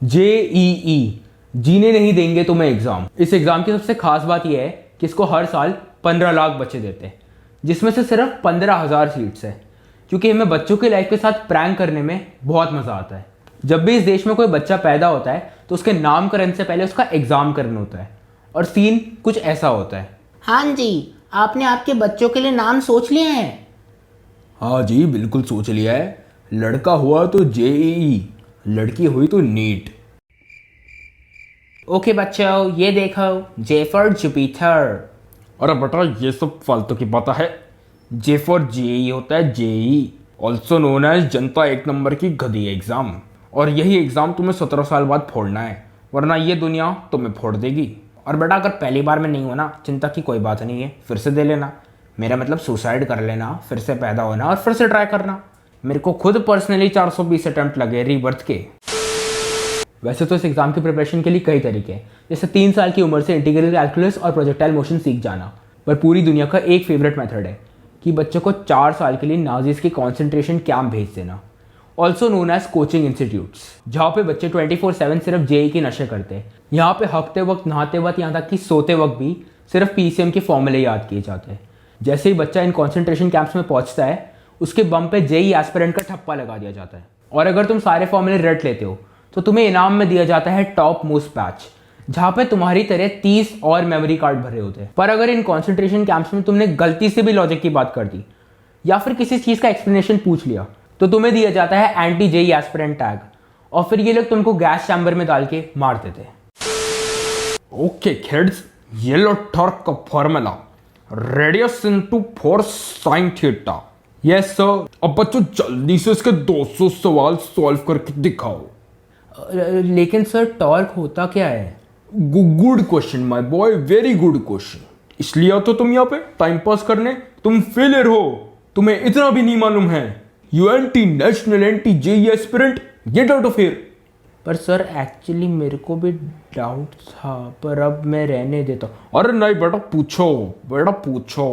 JEE, जीने नहीं देंगे तुम्हें एग्जाम। इस एग्जाम की सबसे खास बात यह है कि इसको हर साल 15 लाख बच्चे देते हैं, जिसमें से सिर्फ 15,000 सीट्स है, क्योंकि हमें बच्चों की लाइफ के साथ प्रैंक करने में बहुत मजा आता है। जब भी इस देश में कोई बच्चा पैदा होता है तो उसके नामकरण से पहले उसका एग्जाम करना होता है, और सीन कुछ ऐसा होता है। हाँ जी, आपने आपके बच्चों के लिए नाम सोच लिए हैं? हाँ जी, बिल्कुल सोच लिया है। लड़का हुआ तो JEE, लड़की हुई तो नीट। ओके बच्चों, ये देखो, J फॉर जुपिटर। अरे बेटा, ये सब फालतू की बात है। J फॉर JEE होता है, JEE, ऑल्सो नोन एज जनता एक नंबर की गधी एग्जाम। और यही एग्जाम तुम्हें 17 साल बाद फोड़ना है, वरना ये दुनिया तुम्हें फोड़ देगी। और बेटा, अगर पहली बार में नहीं हो ना, चिंता की कोई बात नहीं है, फिर से दे लेना। मेरा मतलब सुसाइड कर लेना, फिर से पैदा होना और फिर से ट्राई करना। मेरे को खुद पर्सनली 420 अटेम्प्ट लगे रीबर्थ के। वैसे तो इस एग्जाम की प्रिपरेशन के लिए कई तरीके हैं, जैसे 3 साल की उम्र से इंटीग्रल कैलकुलस और प्रोजेक्टाइल मोशन सीख जाना। पर पूरी दुनिया का एक फेवरेट मेथड है कि बच्चों को 4 साल के लिए नाजीज के कॉन्सेंट्रेशन कैंप भेज देना, also known as coaching institutes, जहाँ पे बच्चे 24/7 सिर्फ JEE के नशे करते हैं। यहाँ पे हकते वक्त, नहाते वक्त, यहाँ तक कि सोते वक्त भी सिर्फ PCM के फॉर्मूले याद किए जाते हैं। जैसे ही बच्चा इन कॉन्सेंट्रेशन कैंप्स में पहुंचता है, उसके बम पे JEE एस्पिरेंट का ठप्पा लगा दिया जाता है, और अगर तुम सारे फॉर्मूले रट लेते हो तो तुम्हें इनाम में दिया जाता है टॉप मोस्ट पैच, जहाँ पे तुम्हारी तरह 30 और मेमोरी कार्ड भरे होते हैं। पर अगर इन कॉन्सेंट्रेशन कैंप्स में तुमने गलती से भी लॉजिक की बात कर दी या फिर किसी चीज का एक्सप्लेनेशन पूछ लिया, तो तुम्हें दिया जाता है एंटी JEE एस्पिरेंट टैग, और फिर ये लोग तुमको गैस चैम्बर में डाल के मार देते हैं। ओके किड्स, ये लो टॉर्क का formula, radius into force sine theta. Yes sir. अब बच्चों जल्दी से इसके 200 सवाल सॉल्व करके दिखाओ। लेकिन सर, टॉर्क होता क्या है? Good question my boy, very good question. इसलिए तो तुम यहाँ पे टाइम पास करने, तुम फेलियर हो, तुम्हें इतना भी नहीं मालूम है। You anti national anti JEE aspirant, get out of here. पर सर, एक्चुअली मेरे को भी डाउट था, पर अब मैं रहने देता हूँ। अरे नहीं बेटा, पूछो बेटा, पूछो।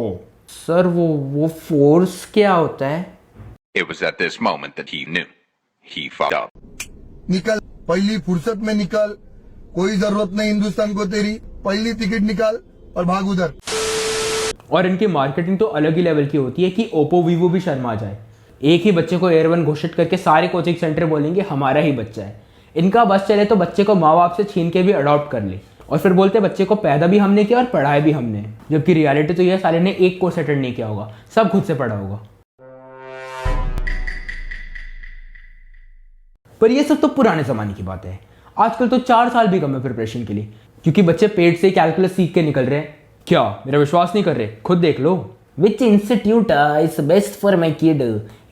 सर, वो फोर्स क्या होता है? It was at this moment that he knew. He fucked up. निकल, पहली फुर्सत में निकल, कोई जरूरत नहीं हिंदुस्तान को तेरी, पहली टिकट निकाल और भाग उधर। और इनकी मार्केटिंग तो अलग ही लेवल की होती है कि ओप्पो वीवो भी शर्मा जाए। एक ही बच्चे को एयर 1 घोषित करके सारे कोचिंग सेंटर बोलेंगे हमारा ही बच्चा है। इनका बस चले तो बच्चे को माँ बाप से छीन के भी अडॉप्ट कर ले, और फिर बोलते बच्चे को पैदा भी हमने किया और पढ़ाया भी हमने। जबकि रियलिटी तो यह, साले ने एक कोर्स अटेंड नहीं किया होगा, सब खुद से पढ़ा होगा। पर यह सब तो पुराने जमाने की बात है। आजकल तो 4 साल भी कम है प्रिपरेशन के लिए, क्योंकि बच्चे पेट से कैलकुलस सीख के निकल रहे हैं। क्या मेरा विश्वास नहीं कर रहे? खुद देख लो। Which institute is best for my kid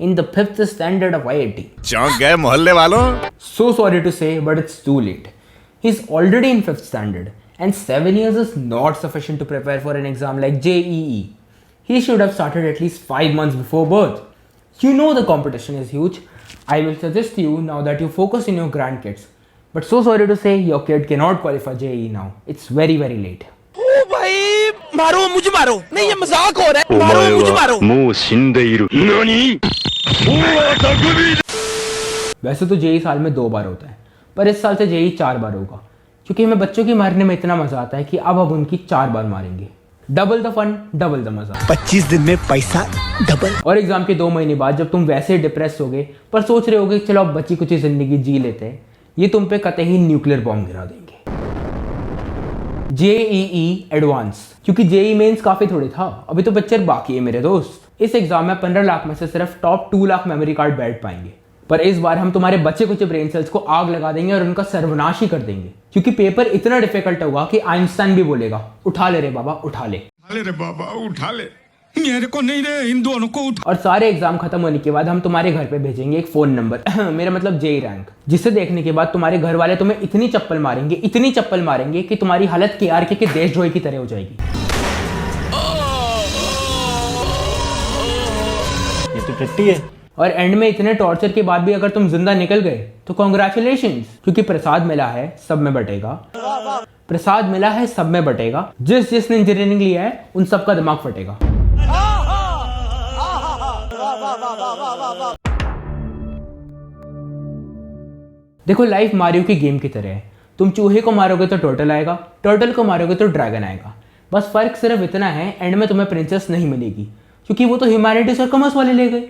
in the 5th standard of IIT? चौंक गए मोहल्ले वालों। So sorry to say, but it's too late. He's already in 5th standard, and 7 years is not sufficient to prepare for an exam like JEE. He should have started at least 5 months before birth. You know the competition is huge. I will suggest you now that you focus on your grandkids. But so sorry to say, your kid cannot qualify JEE now. It's very, very late. ओ भाई, मारो मुझे, मारो नहीं, ये मजाक हो रहा है, मारो मुझे, मारो। वैसे तो JEE साल में 2 बार होता है, पर इस साल से JEE 4 बार होगा, क्योंकि हमें बच्चों की मारने में इतना मजा आता है कि अब हम उनकी 4 बार मारेंगे। Double the fun, double the मजा। 25 दिन में पैसा डबल। और एग्जाम के 2 महीने बाद जब तुम वैसे ही डिप्रेस होगे, पर सोच रहे होगे चलो अब बची कुछ जिंदगी जी लेते हैं, ये तुम पे कतई न्यूक्लियर बॉम्ब गिरा देंगे। JEE एडवांस, क्योंकि JEE मेंस काफी थोड़ी था, अभी तो पिक्चर बाकी है मेरे दोस्त। इस एग्जाम में 15 लाख में से सिर्फ टॉप 2 लाख मेमोरी कार्ड बैठ पाएंगे। पर इस बार हम तुम्हारे बच्चे कुछ ब्रेन सेल्स को आग लगा देंगे और उनका सर्वनाश ही कर देंगे, क्योंकि पेपर इतना डिफिकल्ट होगा कि आइंस्टाइन भी बोलेगा उठा ले रे बाबा, उठा ले। उठा ले रे बाबा, उठा ले, मेरे को नहीं रे, इन दोनों को उठा। और सारे एग्जाम खत्म होने के बाद हम तुम्हारे घर पे भेजेंगे एक फोन नंबर मेरा मतलब JEE रैंक, जिसे देखने के बाद तुम्हारे घर वाले तुम्हें इतनी चप्पल मारेंगे, इतनी चप्पल मारेंगे कि तुम्हारी हालत KRK के देशद्रोही की तरह हो जाएगी। ये तो टट्टी है। और एंड में इतने टॉर्चर के बाद भी अगर तुम जिंदा निकल गए तो कॉन्ग्रेचुलेशंस, क्योंकि प्रसाद मिला है सब में बटेगा। प्रसाद मिला है सब में बटेगा। जिसने इंजीनियरिंग लिया है उन सबका दिमाग फटेगा। देखो लाइफ मारियो की गेम की तरह है, तुम चूहे को मारोगे तो टर्टल आएगा, टर्टल को मारोगे तो ड्रैगन आएगा। बस फर्क सिर्फ इतना है, एंड में तुम्हें प्रिंसेस नहीं मिलेगी क्योंकि वो तो ह्यूमैनिटीज और कॉमर्स वाले ले गए।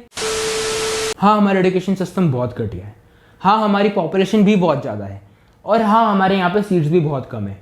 हाँ, हमारा एजुकेशन सिस्टम बहुत घटिया है। हाँ, हमारी पॉपुलेशन भी बहुत ज़्यादा है। और हाँ, हमारे यहाँ पे सीट्स भी बहुत कम है।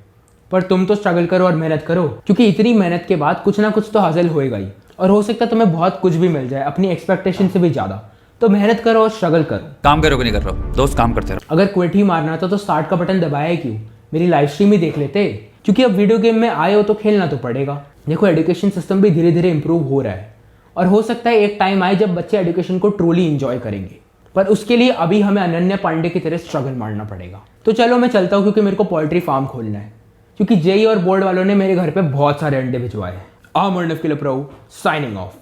पर तुम तो स्ट्रगल करो और मेहनत करो, क्योंकि इतनी मेहनत के बाद कुछ ना कुछ तो हासिल होएगा ही। और हो सकता है तुम्हें बहुत कुछ भी मिल जाए, अपनी एक्सपेक्टेशन से भी ज़्यादा। तो मेहनत करो और स्ट्रगल करो। काम करोगे नहीं कर रहा हो, दोस्त काम करते रहो। अगर क्विट ही मारना था तो स्टार्ट का बटन दबाया ही क्यों, मेरी लाइव स्ट्रीम ही देख लेते। क्योंकि अब वीडियो गेम में आए हो तो खेलना तो पड़ेगा। देखो एजुकेशन सिस्टम भी धीरे धीरे इंप्रूव हो रहा है और हो सकता है एक टाइम आए जब बच्चे एजुकेशन को ट्रूली इंजॉय करेंगे। पर उसके लिए अभी हमें अनन्या पांडे की तरह स्ट्रगल मारना पड़ेगा। तो चलो मैं चलता हूँ, क्योंकि मेरे को पोल्ट्री फार्म खोलना है। क्योंकि जेई और बोर्ड वालों ने मेरे घर पे बहुत सारे अंडे भिजवाए हैं। अर्नव के लिए प्रो साइनिंग ऑफ।